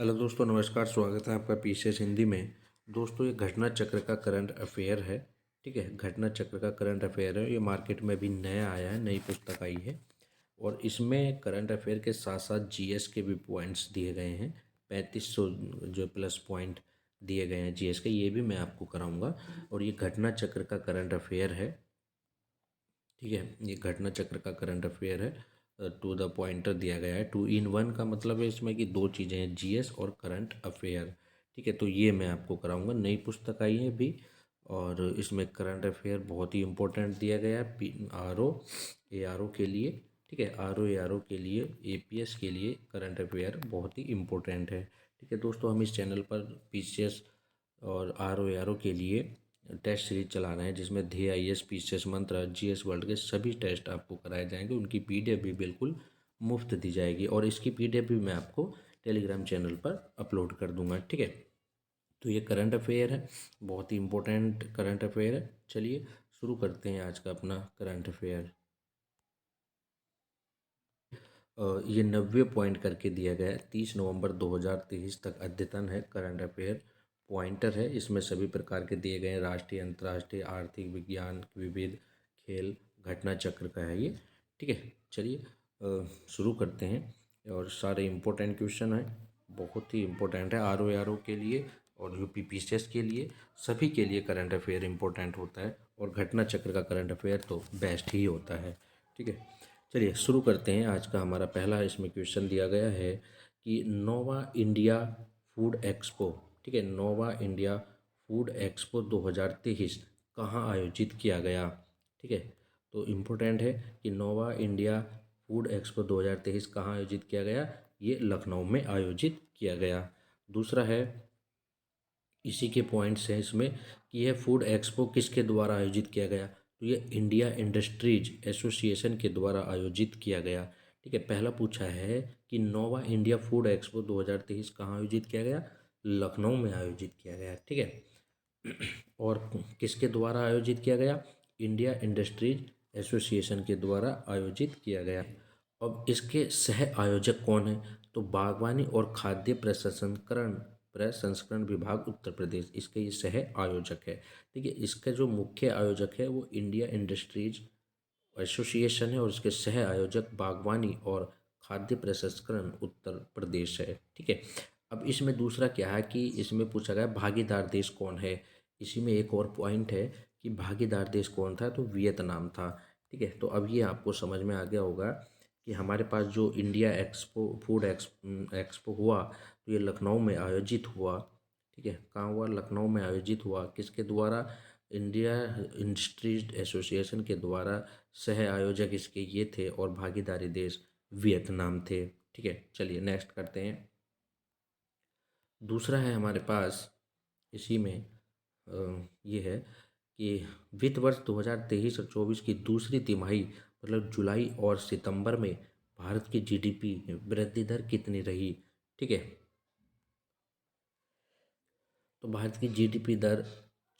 Hello दोस्तों, नमस्कार। स्वागत है आपका पीसीएस हिंदी में। दोस्तों, ये घटना चक्र का करंट अफेयर है। ठीक है, घटना चक्र का करंट अफेयर है। ये मार्केट में भी नया आया है, नई पुस्तक आई है। और इसमें करंट अफेयर के साथ साथ जीएस के भी पॉइंट्स दिए गए हैं। 3500 जो प्लस पॉइंट दिए गए हैं जीएस के, ये भी मैं आपको कराऊंगा। और ये घटना चक्र का करंट अफेयर है। ठीक है, ये घटना चक्र का करंट अफेयर है। टू द पॉइंटर दिया गया है। 2 in 1 का मतलब है इसमें कि दो चीज़ें हैं, जीएस और करंट अफेयर। ठीक है, तो ये मैं आपको कराऊंगा। नई पुस्तक आई है अभी, और इसमें करंट अफेयर बहुत ही इंपॉर्टेंट दिया गया है। ARO के लिए। ठीक है, ARO के लिए, एपीएस के लिए करंट अफेयर बहुत ही इम्पोर्टेंट है। ठीक है दोस्तों, हम इस चैनल पर पीसीएस और ARO के लिए टेस्ट सीरीज चला रहे हैं, जिसमें ध्येय, आईएएस, पीसीएस, मंत्र, जीएस वर्ल्ड के सभी टेस्ट आपको कराए जाएंगे। उनकी पीडीएफ भी बिल्कुल मुफ्त दी जाएगी, और इसकी पीडीएफ भी मैं आपको टेलीग्राम चैनल पर अपलोड कर दूंगा। ठीक है, तो ये करंट अफेयर है, बहुत ही इम्पोर्टेंट करंट अफेयर है। चलिए शुरू करते हैं आज का अपना करंट अफेयर। ये 90 पॉइंट करके दिया गया है। 30 नवंबर 2023 तक अद्यतन है करंट अफेयर। पॉइंटर है, इसमें सभी प्रकार के दिए गए हैं। राष्ट्रीय, अंतर्राष्ट्रीय, आर्थिक, विज्ञान, विविध, खेल, घटना चक्र का है ये। ठीक है, चलिए शुरू करते हैं। और सारे इम्पोर्टेंट क्वेश्चन हैं, बहुत ही इम्पोर्टेंट है ARO के लिए और यूपीपीसीएस के लिए। सभी के लिए करंट अफेयर इम्पोर्टेंट होता है, और घटना चक्र का करंट अफेयर तो बेस्ट ही होता है। ठीक है, चलिए शुरू करते हैं। आज का हमारा पहला इसमें क्वेश्चन दिया गया है कि नोवा इंडिया फूड एक्सपो। ठीक है, नोवा इंडिया फूड एक्सपो 2023 कहाँ आयोजित किया गया। ठीक है, तो इम्पोर्टेंट है कि नोवा इंडिया फूड एक्सपो 2023 कहाँ आयोजित किया गया। ये लखनऊ में आयोजित किया गया। दूसरा है, इसी के पॉइंट्स हैं इसमें कि यह फूड एक्सपो किसके द्वारा आयोजित किया गया। तो ये इंडिया इंडस्ट्रीज एसोसिएशन के द्वारा आयोजित किया गया। ठीक है, पहला पूछा है कि नोवा इंडिया फूड एक्सपो 2023 कहाँ आयोजित किया गया। लखनऊ में आयोजित किया गया। ठीक है, और किसके द्वारा आयोजित किया गया। इंडिया इंडस्ट्रीज एसोसिएशन के द्वारा आयोजित किया गया। अब इसके सह आयोजक कौन है। तो बागवानी और खाद्य प्रसंस्करण विभाग उत्तर प्रदेश, इसके ये सह आयोजक है। ठीक है, इसका जो मुख्य आयोजक है वो इंडिया इंडस्ट्रीज एसोसिएशन है, और इसके सह आयोजक बागवानी और खाद्य प्रसंस्करण उत्तर प्रदेश है। ठीक है, अब इसमें दूसरा क्या है कि इसमें पूछा गया भागीदार देश कौन है। इसी में एक और पॉइंट है कि भागीदार देश कौन था, तो वियतनाम था। ठीक है, तो अब ये आपको समझ में आ गया होगा कि हमारे पास जो इंडिया एक्सपो हुआ, तो ये लखनऊ में आयोजित हुआ। ठीक है, कहाँ हुआ, लखनऊ में आयोजित हुआ। किसके द्वारा, इंडिया इंडस्ट्रीज एसोसिएशन के द्वारा। सह आयोजक इसके ये थे, और भागीदारी देश वियतनाम थे। ठीक है, चलिए नेक्स्ट करते हैं। दूसरा है हमारे पास इसी में ये है कि वित्त वर्ष 2023 और 24 की दूसरी तिमाही मतलब जुलाई और सितंबर में भारत की जीडीपी वृद्धि दर कितनी रही। ठीक है, तो भारत की जीडीपी दर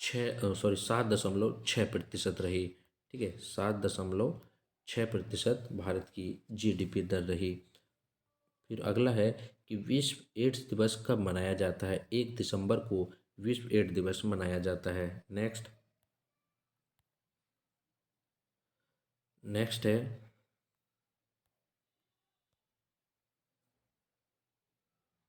7.6% रही। ठीक है, 7.6% भारत की जीडीपी दर रही। फिर अगला है कि विश्व एड्स दिवस कब मनाया जाता है। 1 दिसंबर को विश्व एड्स दिवस मनाया जाता है। नेक्स्ट नेक्स्ट है,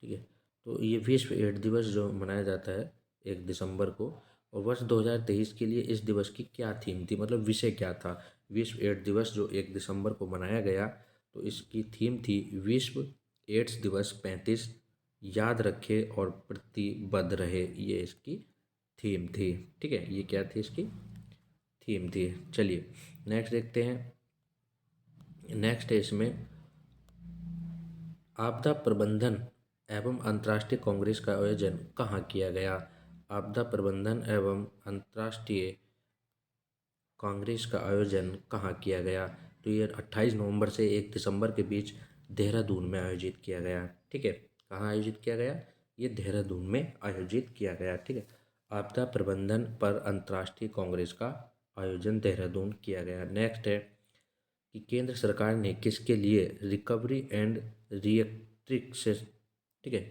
ठीक है, तो ये विश्व एड्स दिवस जो मनाया जाता है 1 दिसंबर को, और वर्ष 2023 के लिए इस दिवस की क्या थीम थी, मतलब विषय क्या था। विश्व एड्स दिवस जो 1 दिसंबर को मनाया गया, तो इसकी थीम थी विश्व एड्स दिवस 35 याद रखे और प्रतिबद्ध रहे। ये इसकी थीम थी। ठीक है, ये क्या थी, इसकी थीम थी। चलिए नेक्स्ट देखते हैं। नेक्स्ट है इसमें आपदा प्रबंधन एवं अंतर्राष्ट्रीय कांग्रेस का आयोजन कहाँ किया गया। आपदा प्रबंधन एवं अंतर्राष्ट्रीय कांग्रेस का आयोजन कहाँ किया गया। तो ये 28 नवंबर से 1 दिसंबर के बीच देहरादून में आयोजित किया गया। ठीक है, कहाँ आयोजित किया गया, ये देहरादून में आयोजित किया गया। ठीक है, आपदा प्रबंधन पर अंतर्राष्ट्रीय कांग्रेस का आयोजन देहरादून किया गया। नेक्स्ट है कि केंद्र सरकार ने किसके लिए रिकवरी एंड ठीक है।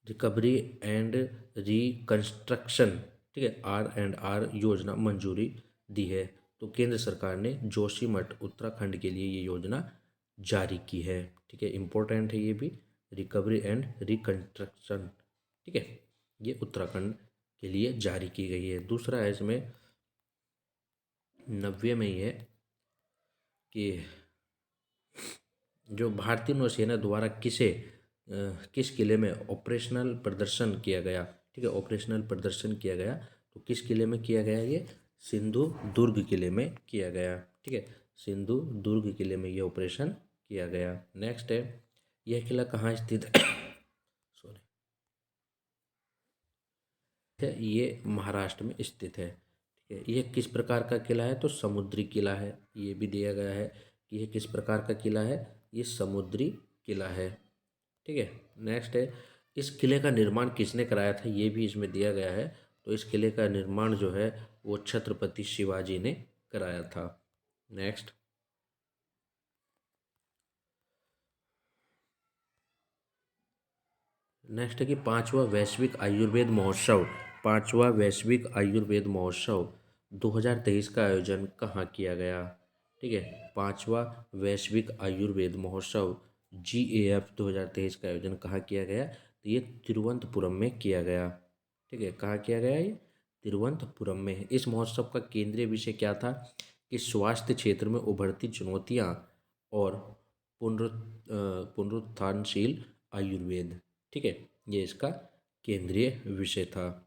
रिकवरी एंड रिकंस्ट्रक्शन, ठीक है, R&R योजना मंजूरी दी है। तो केंद्र सरकार ने जोशीमठ उत्तराखंड के लिए ये योजना जारी की है। ठीक है, इम्पोर्टेंट है ये भी, रिकवरी एंड रिकंस्ट्रक्शन। ठीक है, ये उत्तराखंड के लिए जारी की गई है। दूसरा है इसमें 90 में ही है कि जो भारतीय नौसेना द्वारा किस किले में ऑपरेशनल प्रदर्शन किया गया। ठीक है, ऑपरेशनल प्रदर्शन किया गया, तो किस किले में किया गया ये, सिंधु दुर्ग किले में किया गया। ठीक है, सिंधु दुर्ग किले में ये ऑपरेशन किया गया। नेक्स्ट है, यह किला कहाँ स्थित है सॉरी, ये महाराष्ट्र में स्थित है। ठीक है, यह किस प्रकार का किला है, तो समुद्री किला है। ये भी दिया गया है कि यह किस प्रकार का किला है, ये समुद्री किला है। ठीक है, नेक्स्ट है, इस किले का निर्माण किसने कराया था, ये भी इसमें दिया गया है। तो इस किले का निर्माण जो है वो छत्रपति शिवाजी ने कराया था। नेक्स्ट, नेक्स्ट है कि पांचवा वैश्विक आयुर्वेद महोत्सव 2023 का आयोजन कहाँ किया गया। ठीक है, पांचवा वैश्विक आयुर्वेद महोत्सव GAF 2023 का आयोजन कहाँ किया गया, तो ये तिरुवनंतपुरम में किया गया। ठीक है, कहाँ किया गया ये, तिरुवनंतपुरम में। इस महोत्सव का केंद्रीय विषय क्या था, कि स्वास्थ्य क्षेत्र में उभरती चुनौतियाँ और पुनरुत्थानशील आयुर्वेद। ठीक है, ये इसका केंद्रीय विषय था।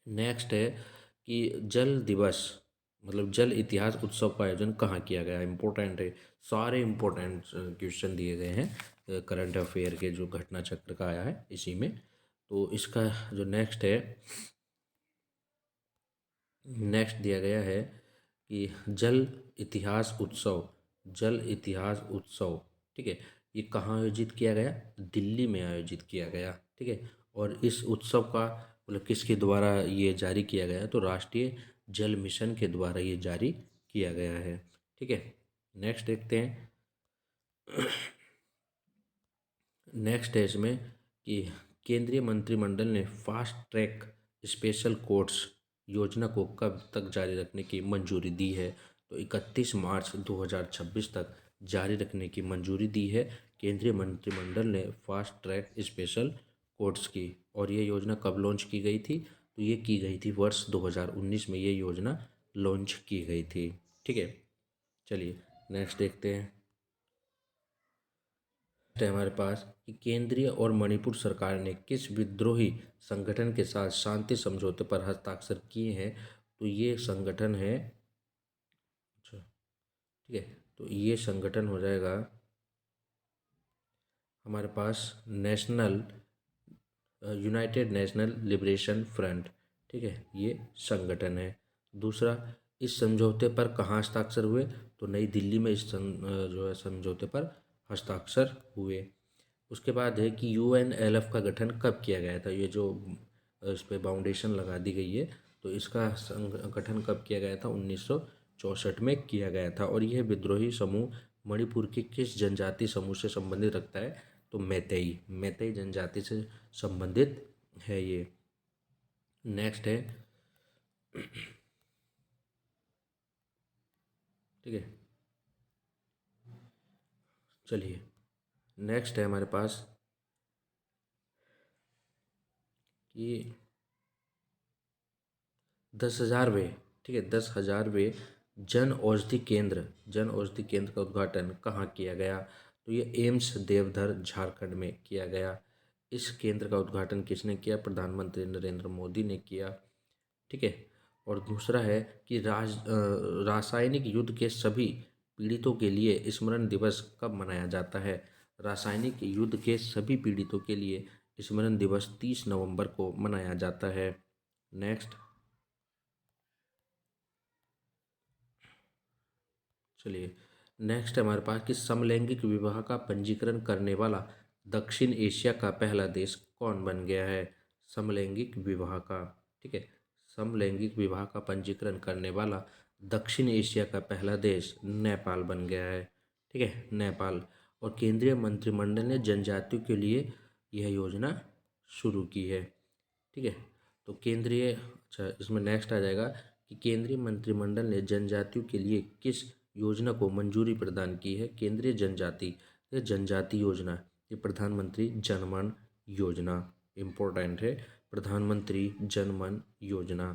नेक्स्ट है कि जल दिवस मतलब जल इतिहास उत्सव का आयोजन कहाँ किया गया, इंपॉर्टेंट है। सारे इंपॉर्टेंट क्वेश्चन दिए गए हैं करंट अफेयर के, जो घटना चक्र का आया है इसी में। तो इसका जो नेक्स्ट दिया गया है कि जल इतिहास उत्सव, ठीक है, ये कहाँ आयोजित किया गया, दिल्ली में आयोजित किया गया। ठीक है, और इस उत्सव का मतलब किसके द्वारा ये जारी किया गया है, तो राष्ट्रीय जल मिशन के द्वारा ये जारी किया गया है। ठीक है, नेक्स्ट देखते हैं। नेक्स्ट है इसमें कि केंद्रीय मंत्रिमंडल ने फास्ट ट्रैक स्पेशल कोर्ट्स योजना को कब तक जारी रखने की मंजूरी दी है, तो 31 मार्च 2026 तक जारी रखने की मंजूरी दी है केंद्रीय मंत्रिमंडल ने फास्ट ट्रैक स्पेशल कोर्ट्स की। और ये योजना कब लॉन्च की गई थी, तो ये की गई थी वर्ष 2019 में, ये योजना लॉन्च की गई थी। ठीक है, चलिए नेक्स्ट देखते हैं। है हमारे पास कि केंद्रीय और मणिपुर सरकार ने किस विद्रोही संगठन के साथ शांति समझौते पर हस्ताक्षर किए हैं, तो ये संगठन है, अच्छा ठीक है, तो ये संगठन हो जाएगा हमारे पास national united national liberation front. ठीक है, ये संगठन है। दूसरा, इस समझौते पर कहाँ हस्ताक्षर हुए, तो नई दिल्ली में जो है समझौते पर हस्ताक्षर हुए। उसके बाद है कि UNLF का गठन कब किया गया था, ये जो इस पे बाउंडेशन लगा दी गई है, तो इसका गठन कब किया गया था, 1964 में किया गया था। और यह विद्रोही समूह मणिपुर के किस जनजाति समूह से संबंधित रखता है, तो मैतेई जनजाति से संबंधित है ये। नेक्स्ट है, ठीक है, चलिए नेक्स्ट है हमारे पास कि 10,000वें, ठीक है, 10,000वें जन औषधि केंद्र का उद्घाटन कहाँ किया गया, तो ये एम्स देवधर झारखंड में किया गया। इस केंद्र का उद्घाटन किसने किया, प्रधानमंत्री नरेंद्र मोदी ने किया। ठीक है, और दूसरा है कि रासायनिक युद्ध के सभी पीड़ितों के लिए स्मरण दिवस कब मनाया जाता है, रासायनिक युद्ध के सभी पीड़ितों के लिए स्मरण दिवस 30 नवंबर को मनाया जाता है। नेक्स्ट, चलिए नेक्स्ट हमारे पास कि समलैंगिक विवाह का पंजीकरण करने वाला दक्षिण एशिया का पहला देश कौन बन गया है, समलैंगिक विवाह का, ठीक है, समलैंगिक विवाह का पंजीकरण करने वाला दक्षिण एशिया का पहला देश नेपाल बन गया है। ठीक है, नेपाल। और केंद्रीय मंत्रिमंडल ने जनजातियों के लिए यह योजना शुरू की है। ठीक है, तो केंद्रीय, अच्छा इसमें नेक्स्ट आ जाएगा कि केंद्रीय मंत्रिमंडल ने जनजातियों के लिए किस योजना को मंजूरी प्रदान की है। केंद्रीय जनजाति योजना, ये प्रधानमंत्री जनमन योजना इम्पोर्टेंट है। प्रधानमंत्री जनमन योजना,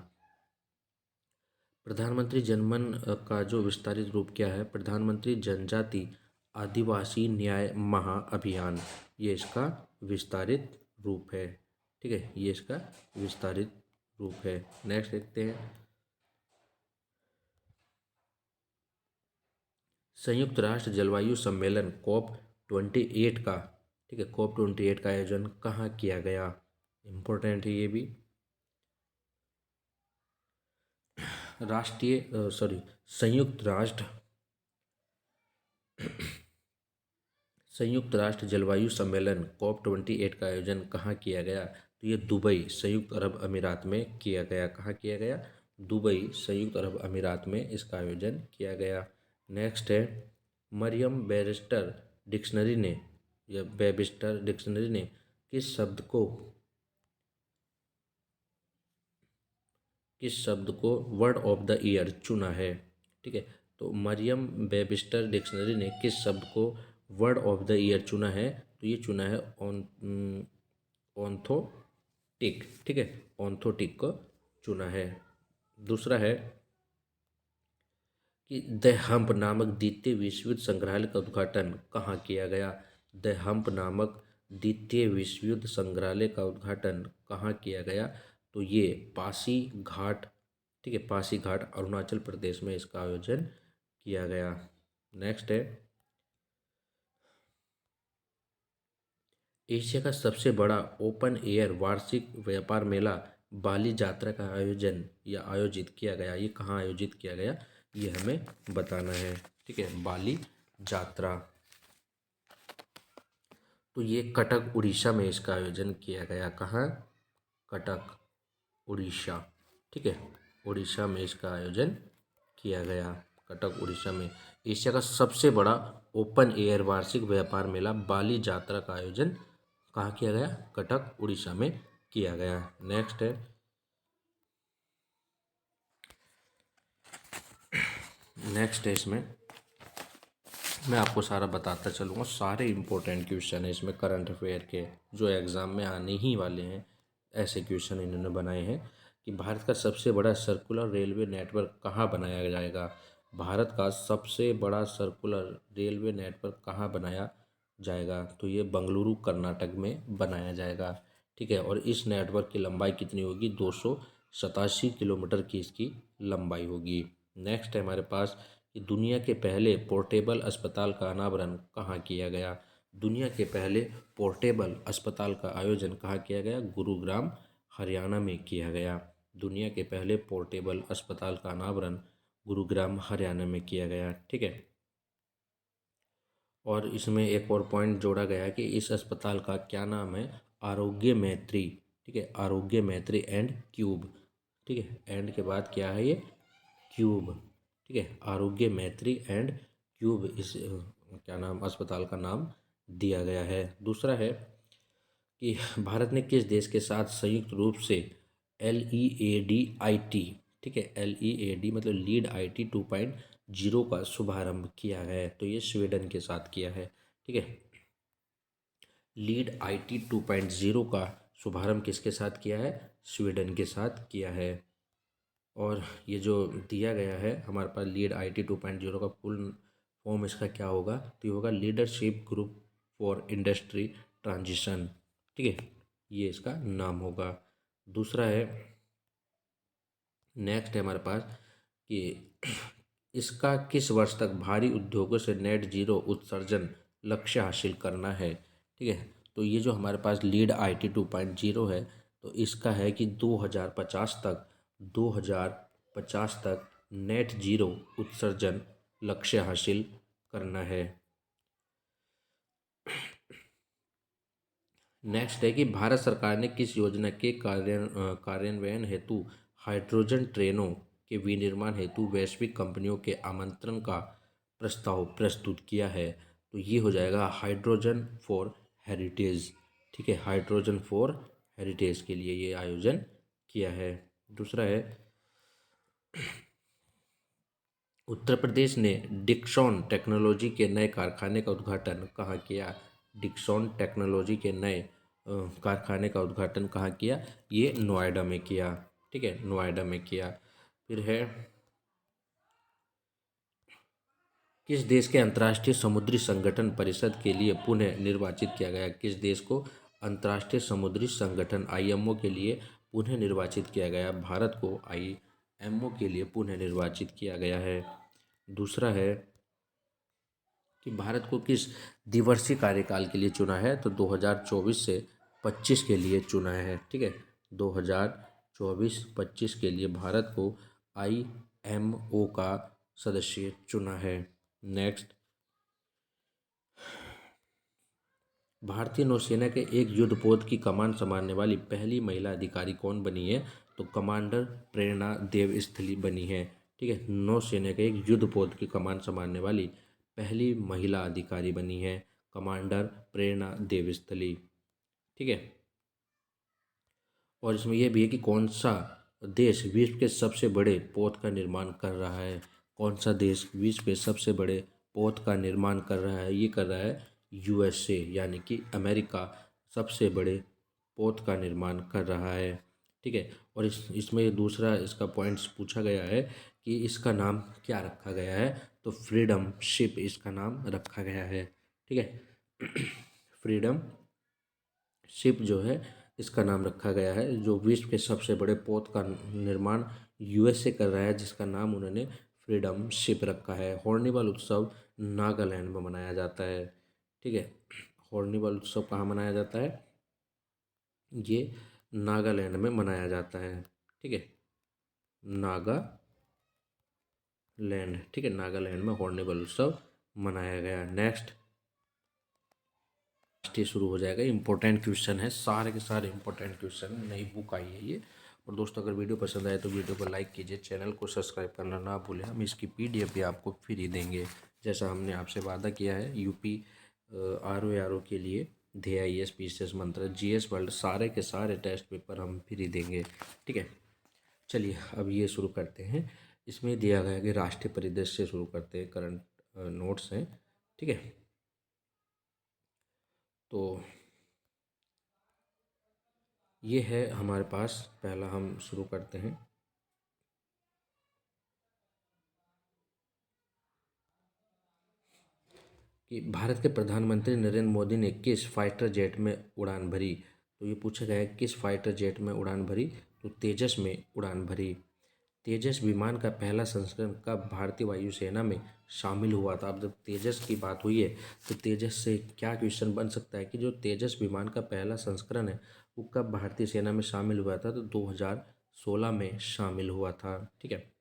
प्रधानमंत्री जनमन का जो विस्तारित रूप क्या है, प्रधानमंत्री जनजाति आदिवासी न्याय महाअभियान, ये इसका विस्तारित रूप है। ठीक है, ये इसका विस्तारित रूप है। नेक्स्ट देखते हैं, संयुक्त राष्ट्र जलवायु सम्मेलन COP28 का, ठीक है, COP28 का आयोजन कहाँ किया गया, इम्पोर्टेंट है ये भी। संयुक्त राष्ट्र संयुक्त राष्ट्र जलवायु सम्मेलन COP28 का आयोजन कहाँ किया गया, तो ये दुबई संयुक्त अरब अमीरात में किया गया। कहाँ किया गया, दुबई संयुक्त अरब अमीरात में इसका आयोजन किया गया। नेक्स्ट है, मरियम बैरिस्टर डिक्शनरी ने या वेबिस्टर डिक्शनरी ने किस शब्द को वर्ड ऑफ द ईयर चुना है। ठीक है, तो मरियम वेबिस्टर डिक्शनरी ने किस शब्द को वर्ड ऑफ द ईयर चुना है, तो ये चुना है ऑन्थोटिक। ठीक है, ऑन्थोटिक को चुना है। दूसरा है कि द हम्प नामक द्वितीय विश्व युद्ध संग्रहालय का उद्घाटन कहाँ किया गया। द हम्प नामक द्वितीय विश्व युद्ध संग्रहालय का उद्घाटन कहाँ किया गया, तो ये पासीघाट, ठीक है, पासीघाट अरुणाचल प्रदेश में इसका आयोजन किया गया। नेक्स्ट है, एशिया का सबसे बड़ा ओपन एयर वार्षिक व्यापार मेला बाली यात्रा का आयोजित किया गया। ये कहाँ आयोजित किया गया, ये हमें बताना है। ठीक है, बाली यात्रा, तो ये कटक उड़ीसा में इसका आयोजन किया गया। कहाँ, कटक उड़ीसा। ठीक है, उड़ीसा में इसका आयोजन किया गया, कटक उड़ीसा में। एशिया का सबसे बड़ा ओपन एयर वार्षिक व्यापार मेला बाली यात्रा का आयोजन कहाँ किया गया, कटक उड़ीसा में किया गया। नेक्स्ट है, इसमें मैं आपको सारा बताता चलूँगा। सारे इम्पोर्टेंट क्वेश्चन है इसमें करंट अफेयर के, जो एग्ज़ाम में आने ही वाले हैं। ऐसे क्वेश्चन इन्होंने बनाए हैं कि भारत का सबसे बड़ा सर्कुलर रेलवे नेटवर्क कहाँ बनाया जाएगा। भारत का सबसे बड़ा सर्कुलर रेलवे नेटवर्क कहाँ बनाया जाएगा, तो ये बंगलुरु कर्नाटक में बनाया जाएगा। ठीक है, और इस नेटवर्क की लंबाई कितनी होगी, 287 किलोमीटर की इसकी लंबाई होगी। नेक्स्ट है हमारे पास कि दुनिया के पहले पोर्टेबल अस्पताल का अनावरण कहाँ किया गया। दुनिया के पहले पोर्टेबल अस्पताल का आयोजन कहाँ किया गया, गुरुग्राम हरियाणा में किया गया। दुनिया के पहले पोर्टेबल अस्पताल का अनावरण गुरुग्राम हरियाणा में किया गया। ठीक है, और इसमें एक और पॉइंट जोड़ा गया कि इस अस्पताल का क्या नाम है, आरोग्य मैत्री। ठीक है, आरोग्य मैत्री एंड क्यूब। ठीक है, एंड के बाद क्या है, ये क्यूब। ठीक है, आरोग्य मैत्री एंड क्यूब इस क्या नाम, अस्पताल का नाम दिया गया है। दूसरा है कि भारत ने किस देश के साथ संयुक्त रूप से LEAD-IT, ठीक है, LEAD मतलब लीड IT 2.0 का शुभारंभ किया है, तो ये स्वीडन के साथ किया है। ठीक है, लीड IT 2.0 का शुभारंभ किसके साथ किया है, स्वीडन के साथ किया है। और ये जो दिया गया है हमारे पास लीड IT 2.0 का फुल फॉर्म इसका क्या होगा, तो ये होगा leadership group for industry transition. ठीक है, ये इसका नाम होगा। दूसरा है, नेक्स्ट है हमारे पास कि इसका किस वर्ष तक भारी उद्योगों से नेट जीरो उत्सर्जन लक्ष्य हासिल करना है। ठीक है, तो ये जो हमारे पास लीड IT 2.0 है, तो इसका है कि 2050 तक नेट जीरो उत्सर्जन लक्ष्य हासिल करना है। नेक्स्ट है कि भारत सरकार ने किस योजना के कार्यान्वयन हेतु हाइड्रोजन ट्रेनों के विनिर्माण हेतु वैश्विक कंपनियों के आमंत्रण का प्रस्ताव प्रस्तुत किया है। तो ये हो जाएगा हाइड्रोजन फॉर हेरिटेज। ठीक है, हाइड्रोजन फॉर हेरिटेज के लिए ये आयोजन किया है। दूसरा है, उत्तर प्रदेश ने डिक्सॉन टेक्नोलॉजी के नए कारखाने का उद्घाटन कहाँ किया? डिक्सॉन टेक्नोलॉजी के नए कारखाने का उद्घाटन कहाँ किया? ये नोएडा में किया। ठीक है, नोएडा में किया। फिर है, किस देश के अंतर्राष्ट्रीय समुद्री संगठन परिषद के लिए पुनः निर्वाचित किया गया? किस देश को अंतर्राष्ट्रीय समुद्री संगठन आईएमओ के लिए पुनः निर्वाचित किया गया? भारत को आईएमओ के लिए पुनः निर्वाचित किया गया है। दूसरा है कि भारत को किस द्विवर्षीय कार्यकाल के लिए चुना है? तो 2024 से 25 के लिए चुना है। ठीक है, 2024-25 के लिए भारत को आईएमओ का सदस्य चुना है। नेक्स्ट, भारतीय नौसेना के एक युद्धपोत की कमान संभालने वाली पहली महिला अधिकारी कौन बनी है? तो कमांडर प्रेरणा देवस्थली बनी है। ठीक है, नौसेना के एक युद्धपोत की कमान संभालने वाली पहली महिला अधिकारी बनी है कमांडर प्रेरणा देवस्थली। ठीक है, और इसमें यह भी है कि कौन सा देश विश्व के सबसे बड़े पोत का निर्माण कर रहा है? कौन सा देश विश्व के सबसे बड़े पोत का निर्माण कर रहा है? ये कर रहा है यूएसए, यानी कि अमेरिका सबसे बड़े पोत का निर्माण कर रहा है। ठीक है, और इसमें दूसरा इसका पॉइंट्स पूछा गया है कि इसका नाम क्या रखा गया है? तो फ्रीडम शिप इसका नाम रखा गया है। ठीक है, फ्रीडम शिप जो है इसका नाम रखा गया है, जो विश्व के सबसे बड़े पोत का निर्माण यूएसए कर रहा है, जिसका नाम उन्होंने फ्रीडम शिप रखा है। हॉर्निवल उत्सव नागालैंड में मनाया जाता है। ठीक है, हॉर्निवल उत्सव कहाँ मनाया जाता है? ये नागालैंड में मनाया जाता है। ठीक है, नागालैंड। ठीक है, नागालैंड में हॉर्निवल उत्सव मनाया गया। नेक्स्ट, शुरू हो जाएगा। इंपॉर्टेंट क्वेश्चन है, सारे के सारे इंपॉर्टेंट क्वेश्चन, नई बुक आई है ये। और दोस्तों, अगर वीडियो पसंद आए तो वीडियो को लाइक कीजिए, चैनल को सब्सक्राइब करना ना भूलें। हम इसकी पीडीएफ भी आपको फ्री देंगे, जैसा हमने आपसे वादा किया है। यूपी आरओ के लिए DIS PCS मंत्र GS वर्ल्ड सारे के सारे टेस्ट पेपर हम फ्री देंगे। ठीक है, चलिए अब ये शुरू करते हैं। इसमें दिया गया है कि राष्ट्रीय परिदृश्य से शुरू करते हैं, करंट नोट्स हैं। ठीक है, तो ये है हमारे पास, पहला हम शुरू करते हैं कि भारत के प्रधानमंत्री नरेंद्र मोदी ने किस फाइटर जेट में उड़ान भरी? तो ये पूछा गया है किस फाइटर जेट में उड़ान भरी? तो तेजस में उड़ान भरी। तेजस विमान का पहला संस्करण कब भारतीय वायुसेना में शामिल हुआ था? अब जब तेजस की बात हुई है तो तेजस से क्या क्वेश्चन बन सकता है कि जो तेजस विमान का पहला संस्करण है वो कब भारतीय सेना में शामिल हुआ था? तो 2016 में शामिल हुआ था। ठीक है,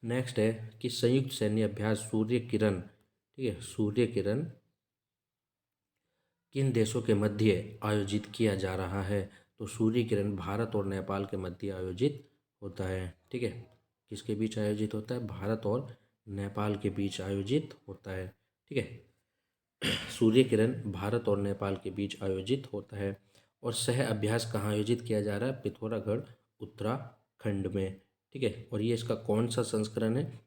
नेक्स्ट है कि संयुक्त सैन्य अभ्यास सूर्य किरण, ठीक है, सूर्य किरण किन देशों के मध्य आयोजित किया जा रहा है? तो सूर्य किरण भारत और नेपाल के मध्य आयोजित होता है। ठीक है, किसके बीच आयोजित होता है? भारत और नेपाल के बीच आयोजित होता है। ठीक है, सूर्य किरण भारत और नेपाल के बीच आयोजित होता है। और सह अभ्यास कहाँ आयोजित किया जा रहा है? पिथौरागढ़ उत्तराखंड में। ठीक है, और ये इसका कौन सा संस्करण है?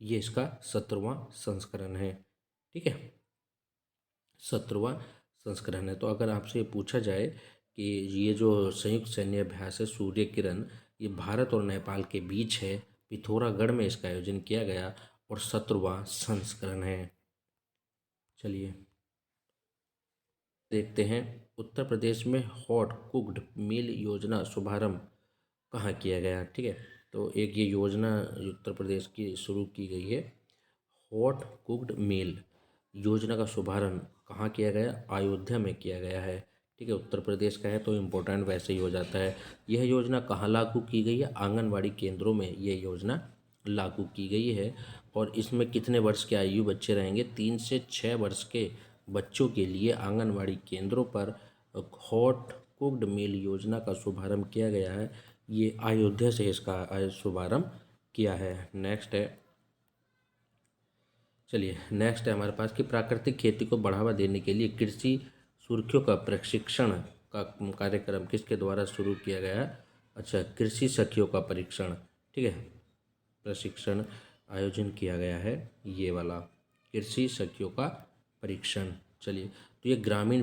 ये इसका 17वां संस्करण है। ठीक है, 17वां संस्करण है। तो अगर आपसे ये पूछा जाए कि ये जो संयुक्त सैन्य अभ्यास है सूर्य किरण, ये भारत और नेपाल के बीच है, पिथौरागढ़ में इसका आयोजन किया गया और 17वां संस्करण है। चलिए देखते हैं, उत्तर प्रदेश में हॉट कुक्ड मील योजना शुभारंभ कहाँ किया गया? ठीक है, तो एक ये योजना उत्तर प्रदेश की शुरू की गई है। हॉट कुक्ड मील योजना का शुभारंभ कहाँ किया गया? अयोध्या में किया गया है। ठीक है, उत्तर प्रदेश का है तो इम्पोर्टेंट वैसे ही हो जाता है। यह योजना कहाँ लागू की गई है? आंगनवाड़ी केंद्रों में यह योजना लागू की गई है। और इसमें कितने वर्ष के आयु बच्चे रहेंगे? 3 से 6 वर्ष के बच्चों के लिए आंगनवाड़ी केंद्रों पर हॉट कुक्ड मील योजना का शुभारंभ किया गया है। ये अयोध्या से इसका शुभारंभ किया है। नेक्स्ट है, चलिए नेक्स्ट है हमारे पास कि प्राकृतिक खेती को बढ़ावा देने के लिए कृषि सुर्खियों का प्रशिक्षण का कार्यक्रम किसके द्वारा शुरू किया गया है। अच्छा, कृषि सखियों का परीक्षण, ठीक है, प्रशिक्षण आयोजन किया गया है, ये वाला कृषि सखियों का परीक्षण। चलिए, तो ये ग्रामीण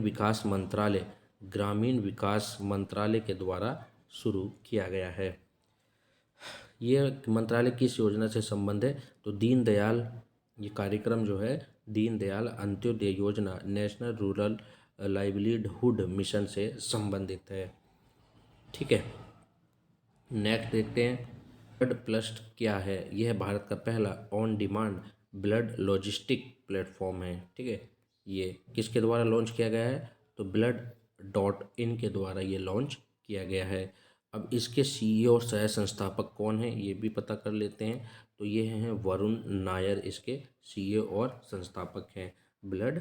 विकास मंत्रालय के द्वारा शुरू किया गया है। ये मंत्रालय किस योजना से संबंध है, तो दीनदयाल, ये कार्यक्रम जो है दीनदयाल अंत्योदय योजना नेशनल रूरल लाइवलीहुड मिशन से संबंधित है, ठीक है। नेक्स्ट देखते हैं, ब्लड प्लस क्या है। यह है भारत का पहला on demand blood logistic platform है, ठीक है। ये किसके द्वारा लॉन्च किया गया है, तो blood.in के द्वारा ये लॉन्च किया गया है। अब इसके सीईओ और सह संस्थापक कौन हैं ये भी पता कर लेते हैं। तो ये हैं वरुण नायर, इसके सीईओ और संस्थापक हैं ब्लड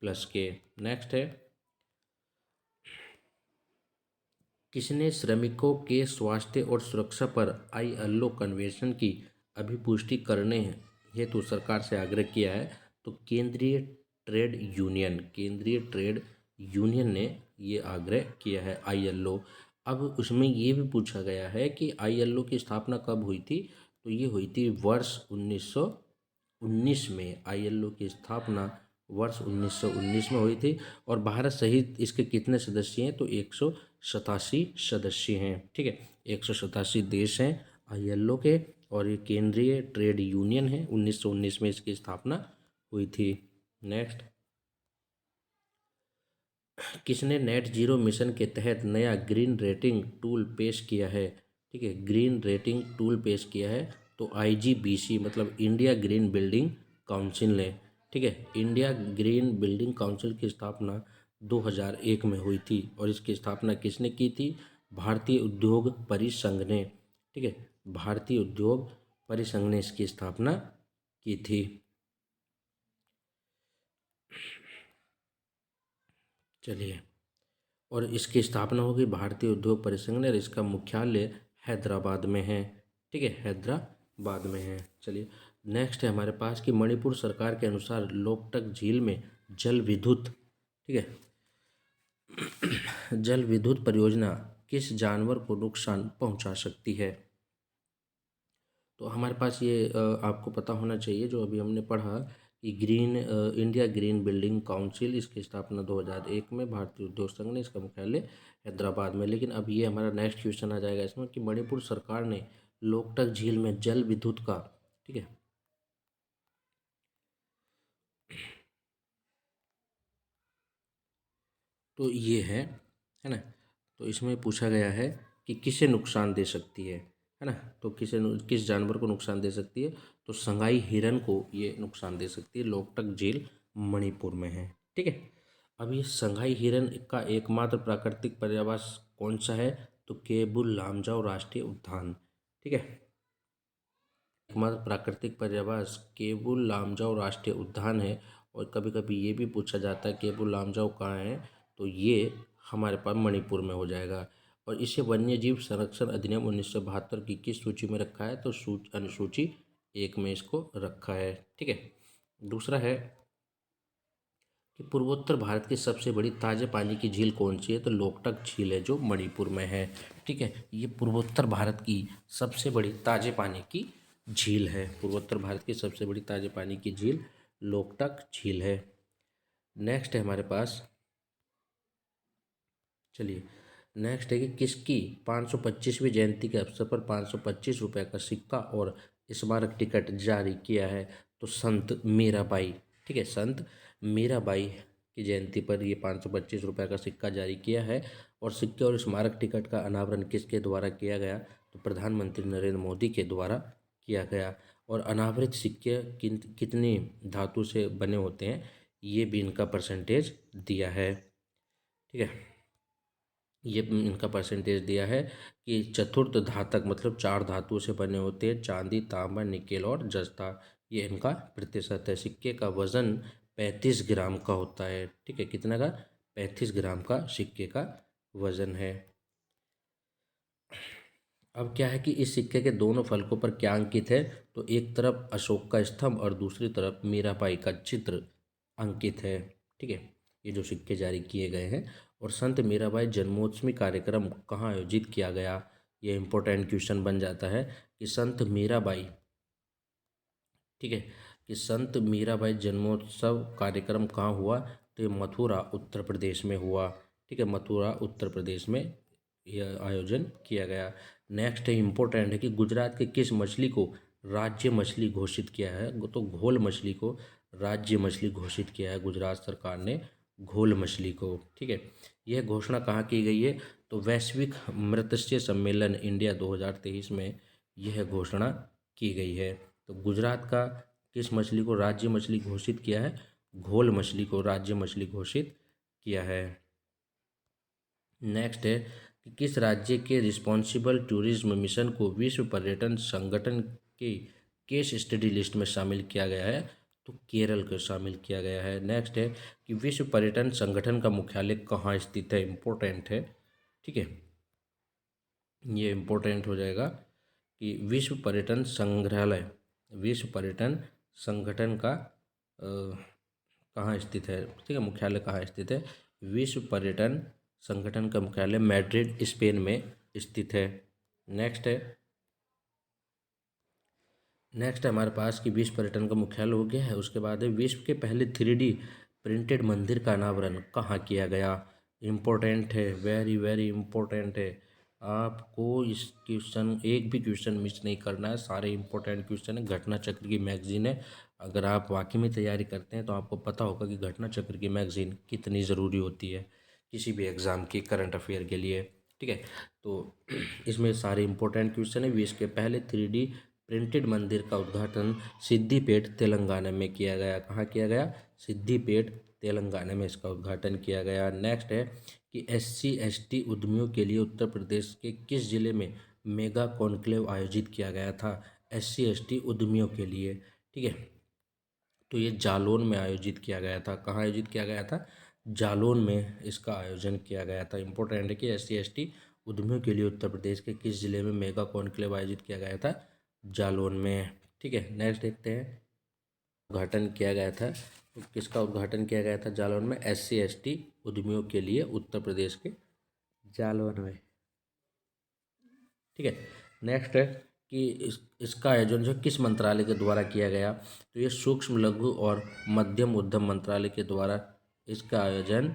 प्लस के। नेक्स्ट है, किसने श्रमिकों के स्वास्थ्य और सुरक्षा पर आईएलओ कन्वेंशन की अभिपुष्टि करने हेतु सरकार से आग्रह किया है, तो केंद्रीय ट्रेड यूनियन ने ये आग्रह किया है आईएलओ। अब उसमें ये भी पूछा गया है कि आईएलओ की स्थापना कब हुई थी, तो ये हुई थी वर्ष 1919 में। आईएलओ की स्थापना वर्ष 1919 में हुई थी और भारत सहित इसके कितने सदस्य हैं, तो 187 सदस्य हैं, ठीक है। 187 देश हैं आईएलओ के और ये केंद्रीय ट्रेड यूनियन है। 1919 में इसकी स्थापना हुई थी। नेक्स्ट, किसने नेट जीरो मिशन के तहत नया ग्रीन रेटिंग टूल पेश किया है, ठीक है, ग्रीन रेटिंग टूल पेश किया है, तो आईजीबीसी मतलब इंडिया ग्रीन बिल्डिंग काउंसिल ने, ठीक है। इंडिया ग्रीन बिल्डिंग काउंसिल की स्थापना 2001 में हुई थी और इसकी स्थापना किसने की थी, भारतीय उद्योग परिसंघ ने, ठीक है, भारतीय उद्योग परिसंघ ने इसकी स्थापना की थी। चलिए, और इसकी स्थापना होगी भारतीय उद्योग परिसंघ ने और इसका मुख्यालय हैदराबाद में है, ठीक है, हैदराबाद में है। चलिए, नेक्स्ट है हमारे पास कि मणिपुर सरकार के अनुसार लोकटक झील में जल विद्युत, ठीक है, जल विद्युत परियोजना किस जानवर को नुकसान पहुंचा सकती है। तो हमारे पास ये आपको पता होना चाहिए जो अभी हमने पढ़ा कि इंडिया ग्रीन बिल्डिंग काउंसिल, इसकी स्थापना 2001 में भारतीय उद्योग संघ ने, इसका मुख्यालय हैदराबाद में। लेकिन अब ये हमारा नेक्स्ट क्वेश्चन आ जाएगा इसमें कि मणिपुर सरकार ने लोकटक झील में जल विद्युत का, ठीक है, तो ये है ना, तो इसमें पूछा गया है कि किसे नुकसान दे सकती है ना, तो किस जानवर को नुकसान दे सकती है, तो संगाई हिरन को ये नुकसान दे सकती है। लोकटक झील मणिपुर में है, ठीक है। अब ये संगाई हिरन का एकमात्र प्राकृतिक पर्यावास कौन सा है, तो केबुल लामजाओ राष्ट्रीय उद्यान, ठीक है। एकमात्र प्राकृतिक पर्यावास केबुल लामजाओ राष्ट्रीय उद्यान है। और कभी कभी ये भी पूछा जाता है केबुल लामजाओ कहाँ है, तो ये हमारे पास मणिपुर में हो जाएगा। और इसे वन्यजीव संरक्षण अधिनियम 1972 की किस सूची में रखा है, तो अनुसूची 1 में इसको रखा है, ठीक है। दूसरा है कि पूर्वोत्तर भारत की सबसे बड़ी ताजे पानी की झील कौन सी है, तो लोकटक झील है जो मणिपुर में है, ठीक है। ये पूर्वोत्तर भारत की सबसे बड़ी ताजे पानी की झील है। पूर्वोत्तर भारत की सबसे बड़ी ताजे पानी की झील लोकटक झील है। नेक्स्ट है हमारे पास, चलिए, नेक्स्ट है कि किसकी 525वीं जयंती के अवसर पर 525 रुपये का सिक्का और स्मारक टिकट जारी किया है, तो संत मीराबाई, ठीक है, संत मीराबाई की जयंती पर ये 525 रुपये का सिक्का जारी किया है। और सिक्के और स्मारक टिकट का अनावरण किसके द्वारा किया गया, तो प्रधानमंत्री नरेंद्र मोदी के द्वारा किया गया। और अनावृत सिक्के कितनी धातु से बने होते हैं ये भी इनका परसेंटेज दिया है, ठीक है। ये इनका परसेंटेज दिया है कि चतुर्थ धातक मतलब 4 धातुओं से बने होते हैं, चांदी, तांबा, निकेल और जस्ता, ये इनका प्रतिशत है। सिक्के का वजन 35 ग्राम का होता है, ठीक है, कितना का, 35 ग्राम का सिक्के का वजन है। अब क्या है कि इस सिक्के के दोनों फलकों पर क्या अंकित है, तो एक तरफ अशोक का स्तंभ और दूसरी तरफ मीराबाई का चित्र अंकित है। ठीक है, ये जो सिक्के जारी किए गए हैं। और संत मीराबाई जन्मोत्सवी कार्यक्रम कहाँ आयोजित किया गया, ये इंपॉर्टेंट क्वेश्चन बन जाता है कि संत मीराबाई, ठीक है, कि संत मीराबाई जन्मोत्सव कार्यक्रम कहाँ हुआ, तो ये मथुरा उत्तर प्रदेश में हुआ। ठीक है, मथुरा उत्तर प्रदेश में यह आयोजन किया गया। नेक्स्ट है, इम्पोर्टेंट है कि गुजरात के किस मछली को राज्य मछली घोषित किया है, तो घोल मछली को राज्य मछली घोषित किया है गुजरात सरकार ने, घोल मछली को। ठीक है, यह घोषणा कहाँ की गई है, तो वैश्विक मत्स्य सम्मेलन इंडिया 2023 में यह घोषणा की गई है। तो गुजरात का किस मछली को राज्य मछली घोषित किया है, घोल मछली को राज्य मछली घोषित किया है। नेक्स्ट है कि किस राज्य के रिस्पॉन्सिबल टूरिज्म मिशन को विश्व पर्यटन संगठन के केस स्टडी लिस्ट में शामिल किया गया है, तो केरल को शामिल किया गया है। नेक्स्ट है कि विश्व पर्यटन संगठन का मुख्यालय कहाँ स्थित है, इम्पोर्टेंट है। ठीक है, ये इम्पोर्टेंट हो जाएगा कि विश्व पर्यटन संग्रहालय, विश्व पर्यटन संगठन का कहाँ स्थित है, ठीक है, मुख्यालय कहाँ स्थित है, विश्व पर्यटन संगठन का मुख्यालय मैड्रिड स्पेन में स्थित है। नेक्स्ट है, नेक्स्ट है हमारे पास कि विश्व पर्यटन का मुख्यालय हो गया है। उसके बाद है विश्व के पहले 3D प्रिंटेड मंदिर का अनावरण कहाँ किया गया, इम्पोर्टेंट है, वेरी वेरी इम्पोर्टेंट है। आपको इस क्वेश्चन, एक भी क्वेश्चन मिस नहीं करना है, सारे इम्पोर्टेंट क्वेश्चन है। घटना चक्र की मैगजीन है, अगर आप वाकई में तैयारी करते हैं तो आपको पता होगा कि घटना चक्र की मैगजीन कितनी ज़रूरी होती है किसी भी एग्ज़ाम की करंट अफेयर के लिए। ठीक है, तो इसमें सारे इंपॉर्टेंट क्वेश्चन है। विश्व के पहले 3D प्रिंटेड मंदिर का उद्घाटन सिद्दीपेट तेलंगाना में किया गया, कहाँ किया गया, सिद्दीपेट तेलंगाना में इसका उद्घाटन किया गया। नेक्स्ट है कि SC/ST उद्यमियों के लिए उत्तर प्रदेश के किस जिले में मेगा कॉन्क्लेव आयोजित किया गया था, SC/ST उद्यमियों के लिए। ठीक है, तो ये जालौन में आयोजित किया गया था, कहाँ आयोजित किया गया था, जालौन में इसका आयोजन किया गया था। इंपॉर्टेंट है कि SC/ST उद्यमियों के लिए उत्तर प्रदेश के किस जिले में मेगा कॉन्क्लेव आयोजित किया गया था, जालौन में। ठीक है, नेक्स्ट देखते हैं, उद्घाटन किया गया था, तो किसका उद्घाटन किया गया था जालौन में, SC/ST उद्यमियों के लिए उत्तर प्रदेश के जालौन में। ठीक है, नेक्स्ट है कि इसका आयोजन जो किस मंत्रालय के द्वारा किया गया, तो ये सूक्ष्म लघु और मध्यम उद्यम मंत्रालय के द्वारा इसका आयोजन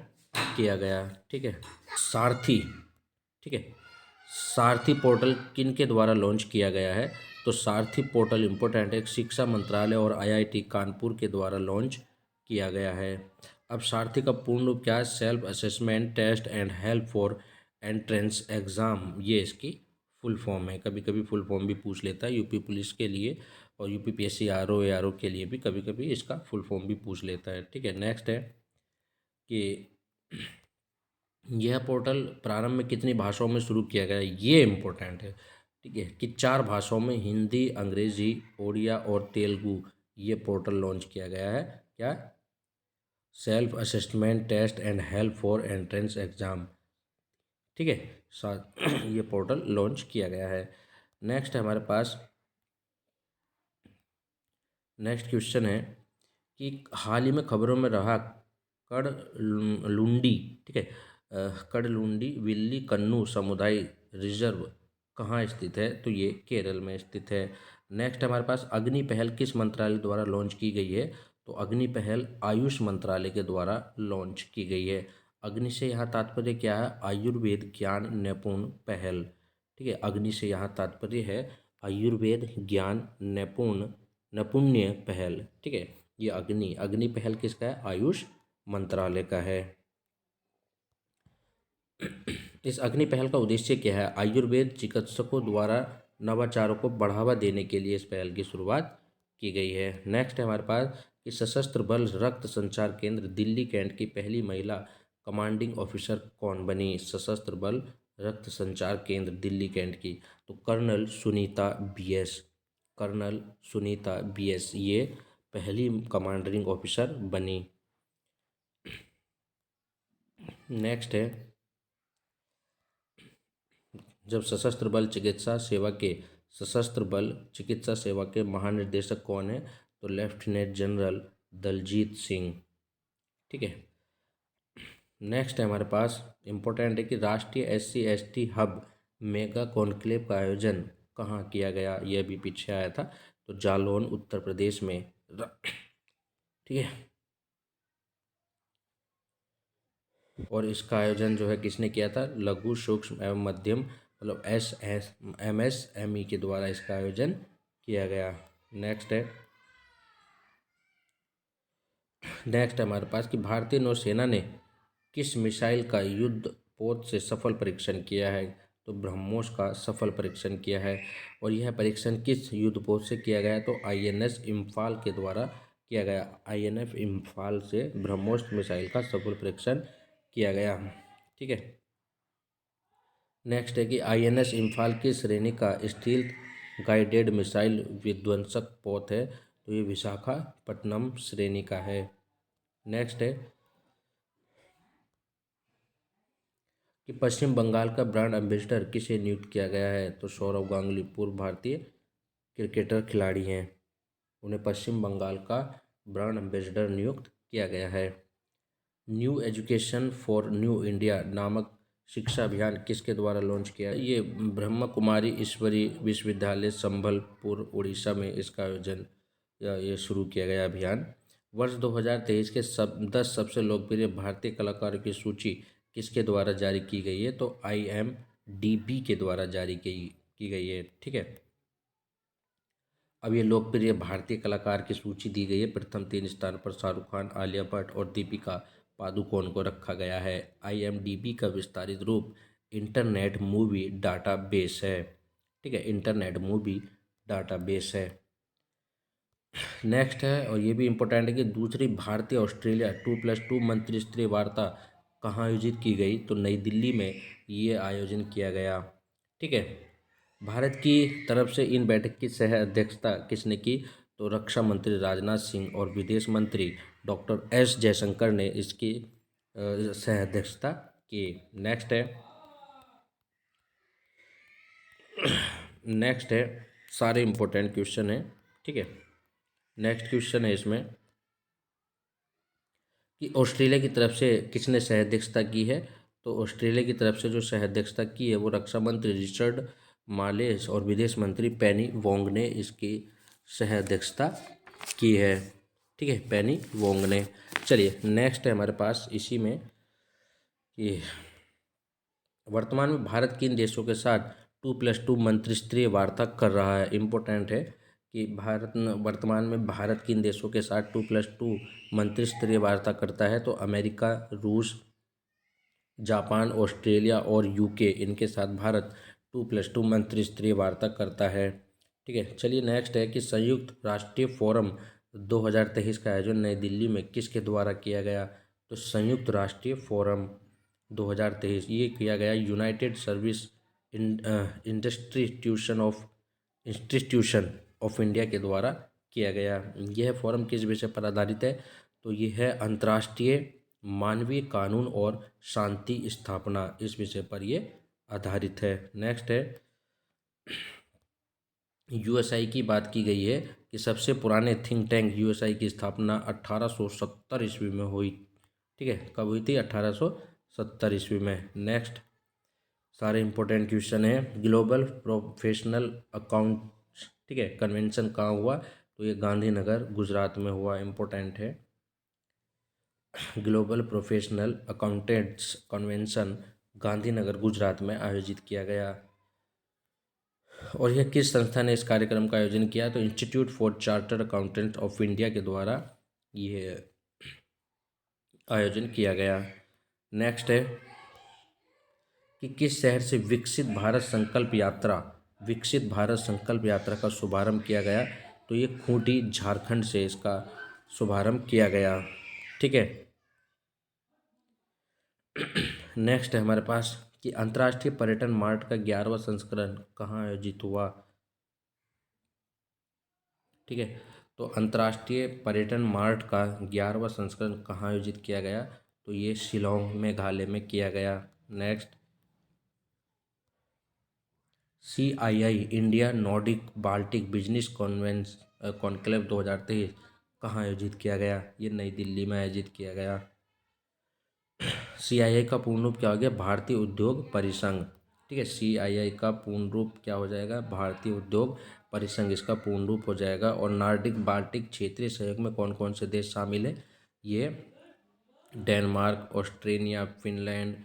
किया गया। ठीक है, सारथी, ठीक है, सारथी पोर्टल किन के द्वारा लॉन्च किया गया है, तो सारथी पोर्टल इंपॉर्टेंट है, शिक्षा मंत्रालय और IIT कानपुर के द्वारा लॉन्च किया गया है। अब सारथी का पूर्ण रूप क्या है, self assessment test and help for entrance exam, ये इसकी फुल फॉर्म है। कभी कभी फुल फॉर्म भी पूछ लेता है यूपी पुलिस के लिए, और UPPSC RO ARO के लिए भी कभी कभी इसका फुल फॉर्म भी पूछ लेता है। ठीक है, नेक्स्ट है कि यह पोर्टल प्रारंभ में कितनी भाषाओं में शुरू किया गया, ये इम्पोर्टेंट है। ठीक है, कि 4 भाषाओं में, हिंदी, अंग्रेजी, ओडिया और तेलुगु, ये पोर्टल लॉन्च किया गया है। क्या, self assessment test and help for entrance exam. ठीक है, ये पोर्टल लॉन्च किया गया है। नेक्स्ट है हमारे पास, नेक्स्ट क्वेश्चन है कि हाल ही में खबरों में रहा कड़लुंडी, ठीक है, कड़लुंडी विल्ली कन्नू समुदाय रिजर्व कहाँ स्थित है, तो ये केरल में स्थित है। नेक्स्ट हमारे पास, अग्नि पहल किस मंत्रालय द्वारा लॉन्च की गई है, तो अग्नि पहल आयुष मंत्रालय के द्वारा लॉन्च की गई है। अग्नि से यहाँ तात्पर्य क्या है, आयुर्वेद ज्ञान निपुण पहल। ठीक है, अग्नि से यहाँ तात्पर्य है आयुर्वेद ज्ञान नैपुण्य पहल। ठीक है, ये अग्नि, अग्नि पहल किसका है, आयुष मंत्रालय का है। इस अग्नि पहल का उद्देश्य क्या है, आयुर्वेद चिकित्सकों द्वारा नवाचारों को बढ़ावा देने के लिए इस पहल की शुरुआत की गई है। नेक्स्ट है हमारे पास कि सशस्त्र बल रक्त संचार केंद्र दिल्ली कैंट की पहली महिला कमांडिंग ऑफिसर कौन बनी, सशस्त्र बल रक्त संचार केंद्र दिल्ली कैंट की, तो colonel Sunita BS, colonel Sunita BS ये पहली कमांडिंग ऑफिसर बनी। नेक्स्ट है, जब सशस्त्र बल चिकित्सा सेवा के महानिदेशक कौन है? तो लेफ्टिनेंट जनरल दलजीत सिंह। ठीक है। नेक्स्ट है हमारे पास इम्पोर्टेंट है कि राष्ट्रीय SC/ST हब मेगा कॉन्क्लेव का आयोजन कहाँ किया गया? यह भी पीछे आया था, तो जालौन उत्तर प्रदेश में। ठीक है। और इसका आयोजन जो है किसने किया था? लघु सूक्ष्म एवं मध्यम मतलब MSME के द्वारा इसका आयोजन किया गया। नेक्स्ट हमारे पास कि भारतीय नौसेना ने किस मिसाइल का युद्ध पोत से सफल परीक्षण किया है? तो ब्रह्मोस का सफल परीक्षण किया है। और यह परीक्षण किस युद्ध पोत से किया गया? तो INS इम्फाल के द्वारा किया गया। INF इम्फाल से ब्रह्मोस मिसाइल का सफल परीक्षण किया गया। ठीक है। नेक्स्ट है कि INS इम्फाल की श्रेणी का स्टील्थ गाइडेड मिसाइल विध्वंसक पोत है? तो ये विशाखापट्टनम श्रेणी का है। नेक्स्ट है कि पश्चिम बंगाल का ब्रांड एम्बेसडर किसे नियुक्त किया गया है? तो सौरव गांगुली पूर्व भारतीय क्रिकेटर खिलाड़ी हैं, उन्हें पश्चिम बंगाल का ब्रांड एम्बेसडर नियुक्त किया गया है। New education for new India नामक शिक्षा अभियान किसके द्वारा लॉन्च किया? ये ब्रह्मा कुमारी ईश्वरी विश्वविद्यालय संबलपुर उड़ीसा में इसका आयोजन या ये शुरू किया गया अभियान। वर्ष 2023 के 10 सबसे लोकप्रिय भारतीय कलाकारों की सूची किसके द्वारा जारी की गई है? तो IMDb के द्वारा जारी की गई है। ठीक है। अब ये लोकप्रिय भारतीय कलाकार की सूची दी गई है। प्रथम 3 स्थान पर शाहरुख खान, आलिया भट्ट और दीपिका पादुकोण को रखा गया है। IMDb का विस्तारित रूप इंटरनेट मूवी डाटाबेस है। ठीक है, इंटरनेट मूवी डाटाबेस है। नेक्स्ट है, और ये भी इम्पोर्टेंट है कि दूसरी भारतीय ऑस्ट्रेलिया 2+2 मंत्रिस्तरीय वार्ता कहाँ आयोजित की गई? तो नई दिल्ली में ये आयोजन किया गया। ठीक है। भारत की तरफ से इन बैठक की सह अध्यक्षता किसने की? तो रक्षा मंत्री राजनाथ सिंह और विदेश मंत्री डॉक्टर S जयशंकर ने इसकी सह अध्यक्षता की। नेक्स्ट है सारे इम्पोर्टेंट क्वेश्चन है। ठीक है। नेक्स्ट क्वेश्चन है इसमें कि ऑस्ट्रेलिया की तरफ से किसने सह अध्यक्षता की है? तो ऑस्ट्रेलिया की तरफ से जो सह अध्यक्षता की है वो रक्षा मंत्री रिचर्ड मालेस और विदेश मंत्री पेनी वोंग ने इसकी सह अध्यक्षता की है। ठीक है, पेनी वोंग ने। चलिए नेक्स्ट है हमारे पास इसी में कि वर्तमान में भारत किन देशों के साथ 2+2 मंत्रिस्तरीय वार्ता कर रहा है? इम्पोर्टेंट है कि वर्तमान में भारत किन देशों के साथ 2+2 मंत्रिस्तरीय वार्ता करता है? तो अमेरिका, रूस, जापान, ऑस्ट्रेलिया और UK, इनके साथ भारत 2+2 मंत्रिस्तरीय वार्ता करता है। ठीक है। चलिए नेक्स्ट है कि संयुक्त राष्ट्रीय फोरम 2023 का आयोजन नई दिल्ली में किसके द्वारा किया गया? तो संयुक्त राष्ट्रीय फोरम 2023 ये किया गया United service institution of India के द्वारा किया गया। यह फोरम किस विषय पर आधारित है? तो यह है अंतर्राष्ट्रीय मानवीय कानून और शांति स्थापना, इस विषय पर यह आधारित है। नेक्स्ट है USI की बात की गई है कि सबसे पुराने थिंक टैंक USI की स्थापना 1870 ईस्वी में हुई। ठीक है, कब हुई थी? 1870 ईस्वी में। नेक्स्ट सारे इंपॉर्टेंट क्वेश्चन है। ग्लोबल प्रोफेशनल अकाउंट, ठीक है, कन्वेंशन कहाँ हुआ? तो ये गांधीनगर गुजरात में हुआ। इम्पोर्टेंट है, global professional accountants convention Gandhinagar Gujarat में आयोजित किया गया। और यह किस संस्था ने इस कार्यक्रम का आयोजन किया? तो institute for chartered accountant of India के द्वारा ये आयोजन किया गया। नेक्स्ट है कि किस शहर से विकसित भारत संकल्प यात्रा का शुभारंभ किया गया? तो ये खूंटी झारखंड से इसका शुभारंभ किया गया। ठीक है। नेक्स्ट है हमारे पास कि अंतर्राष्ट्रीय पर्यटन मार्ट का 11वां संस्करण कहाँ आयोजित हुआ? ठीक है, तो अंतर्राष्ट्रीय पर्यटन मार्ट का 11वां संस्करण कहाँ आयोजित किया गया? तो ये शिलोंग मेघालय में किया गया। Next CII India Nordic Baltic business conclave 2023 कहाँ आयोजित किया गया? ये नई दिल्ली में आयोजित किया गया। CII का पूर्ण रूप क्या हो गया? भारतीय उद्योग परिसंघ। ठीक है, CII का पूर्ण रूप क्या हो जाएगा? भारतीय उद्योग परिसंघ इसका पूर्ण रूप हो जाएगा। और नॉर्डिक बाल्टिक क्षेत्रीय सहयोग में कौन कौन से देश शामिल है? ये Denmark, Australia, Finland,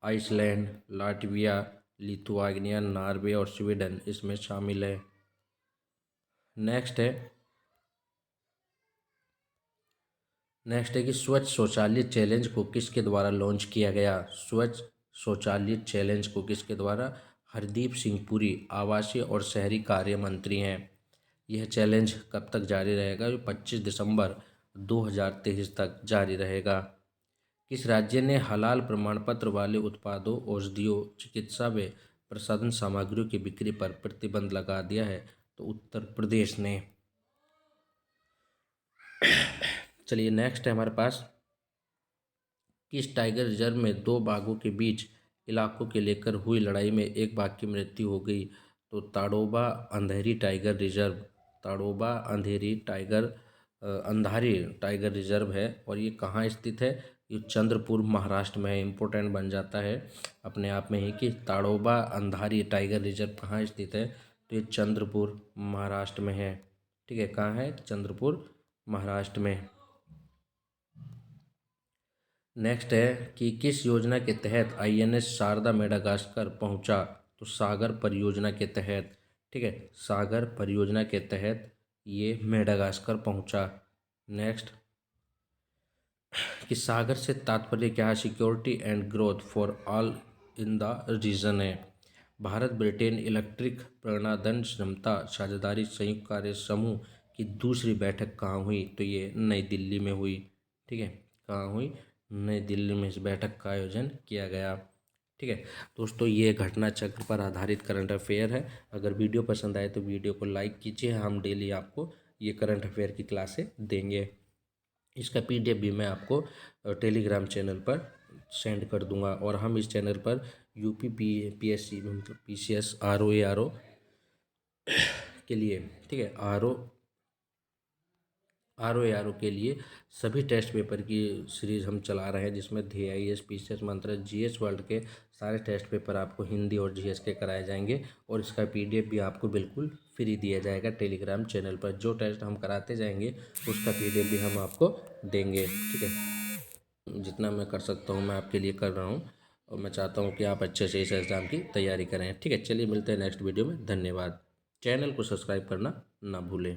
Iceland, Latvia, Lithuania, Norway और स्वीडन इसमें शामिल है। नेक्स्ट है कि स्वच्छ शौचालय चैलेंज को किसके द्वारा लॉन्च किया गया? स्वच्छ शौचालय चैलेंज को किसके द्वारा? हरदीप सिंह पुरी आवासीय और शहरी कार्य मंत्री हैं। यह चैलेंज कब तक जारी रहेगा? 25 दिसंबर 2023 तक जारी रहेगा। किस राज्य ने हलाल प्रमाण पत्र वाले उत्पादों, औषधियों, चिकित्सा व प्रसाधन सामग्रियों की बिक्री पर प्रतिबंध लगा दिया है? तो उत्तर प्रदेश ने। चलिए नेक्स्ट है हमारे पास, किस टाइगर रिजर्व में दो बाघों के बीच इलाकों के लेकर हुई लड़ाई में एक बाघ की मृत्यु हो गई? तो ताड़ोबा अंधेरी tiger reserve, Tadoba Andhari tiger reserve है। और ये कहाँ स्थित है? ये चंद्रपुर महाराष्ट्र में है। इम्पोर्टेंट बन जाता है अपने आप में ही कि ताड़ोबा अंधारी टाइगर रिजर्व कहाँ स्थित है? तो ये चंद्रपुर महाराष्ट्र में है। ठीक है, कहाँ है? चंद्रपुर महाराष्ट्र में। नेक्स्ट है कि किस योजना के तहत INS शारदा मेडागास्कर पहुंचा? तो सागर परियोजना के तहत। ठीक है, सागर परियोजना के तहत ये मेडागास्कर पहुंचा। नेक्स्ट कि सागर से तात्पर्य क्या है? Security and growth for all in the region है। भारत ब्रिटेन इलेक्ट्रिक प्राणदंड क्षमता साझेदारी संयुक्त कार्य समूह की दूसरी बैठक कहाँ हुई? तो ये नई दिल्ली में हुई। ठीक है, कहाँ हुई? नई दिल्ली में इस बैठक का आयोजन किया गया। ठीक है दोस्तों, ये घटना चक्र पर आधारित करंट अफेयर है। अगर वीडियो पसंद आए तो वीडियो को लाइक कीजिए। हम डेली आपको ये करंट अफेयर की क्लासें देंगे। इसका PDF भी मैं आपको टेलीग्राम चैनल पर सेंड कर दूंगा। और हम इस चैनल पर UP PSC मतलब PCS RO ARO के लिए, ठीक है, RO ARO के लिए सभी टेस्ट पेपर की सीरीज हम चला रहे हैं, जिसमें DIS PCS मंत्र GS वर्ल्ड के सारे टेस्ट पेपर आपको हिंदी और GS के कराए जाएंगे। और इसका PDF भी आपको बिल्कुल फ्री दिया जाएगा टेलीग्राम चैनल पर। जो टेस्ट हम कराते जाएंगे उसका PDF भी हम आपको देंगे। ठीक है, जितना मैं कर सकता हूँ मैं आपके लिए कर रहा हूँ। और मैं चाहता हूँ कि आप अच्छे से इस एग्ज़ाम की तैयारी करें। ठीक है, चलिए मिलते हैं नेक्स्ट वीडियो में। धन्यवाद। चैनल को सब्सक्राइब करना ना भूलें।